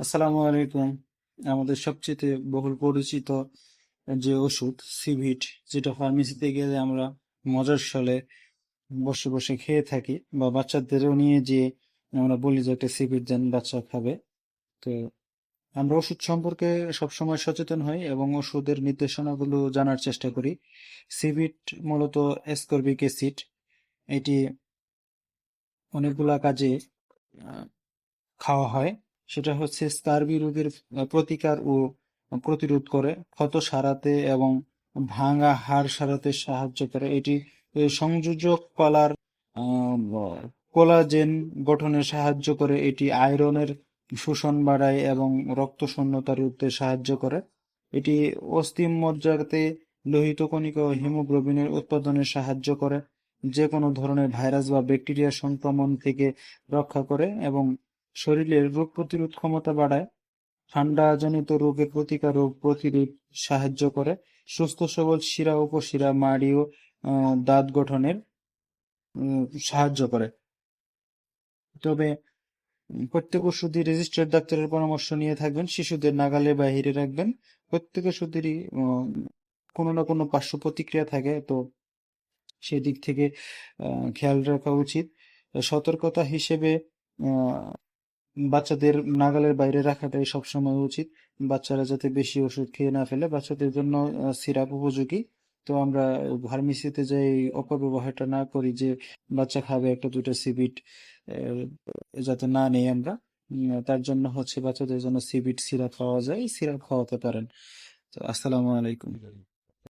আসসালামু আলাইকুম। আমাদের সবচেয়ে বহুল পরিচিত যে ওষুধ সিভিট, যেটা ফার্মেসিতে গেলে আমরা মজার ছলে বসে বসে খেয়ে থাকি, বা বাচ্চাদেরও নিয়ে যে আমরা বলি যে একটা সিভিট দেন, বাচ্চা খাবে। তো আমরা ওষুধ সম্পর্কে সবসময় সচেতন হই এবং ওষুধের নির্দেশনাগুলো জানার চেষ্টা করি। সিভিট মূলত অ্যাসকর্বিক অ্যাসিড। এটি অনেকগুলা কাজে আহ, খাওয়া হয়। সেটা হচ্ছে স্কার্বি রোগের প্রতিকার ও প্রতিরোধ করে, ক্ষত সারাতে এবং ভাঙা হাড় সারাতে সাহায্য করে। এটি সংযোজক কলার কোলাজেন গঠনে সাহায্য করে। এটি আয়রনের শোষণ বাড়ায় এবং রক্ত শূন্যতা রোধে সাহায্য করে। এটি অস্থি মজ্জাতে লোহিত কণিকা ও হিমোগ্লোবিনের উৎপাদনে সাহায্য করে, যে কোনো ধরনের ভাইরাস বা ব্যাকটেরিয়া সংক্রমণ থেকে রক্ষা করে এবং শরীরের রোগ প্রতিরোধ ক্ষমতা বাড়ায়। ঠান্ডাজনিত রোগের প্রতিকার ও প্রতিরোধ সাহায্য করে। সুস্থ সবল শিরা উপশিরা মাড়ি ও দাঁত গঠনের সাহায্য করে। তবে প্রত্যেক ওষুধই রেজিস্টার্ড ডাক্তারের পরামর্শ নিয়ে থাকবেন, শিশুদের নাগালে বাইরে রাখবেন। প্রত্যেক ওষুধেরই কোনো না কোনো পার্শ্ব প্রতিক্রিয়া থাকে, তো সেদিক থেকে খেয়াল রাখা উচিত। সতর্কতা হিসেবে বাচ্চাদের নাগালের বাইরে রাখাটাই সবসময় উচিত। বাচ্চারা যাতে বেশি ওষুধ খেয়ে না ফেলে। বাচ্চাদের জন্য সিরাপ উপযোগী। তো আমরা ফার্মেসিতে যাই অপব্যবহারটা না করি, যে বাচ্চা খাবে একটা দুটো সিবিট যাতে না নেই আমরা। তার জন্য হচ্ছে বাচ্চাদের জন্য সিবিট সিরাপ পাওয়া যায়, সিরাপ খাওয়াতে পারেন। তো আসসালামু আলাইকুম।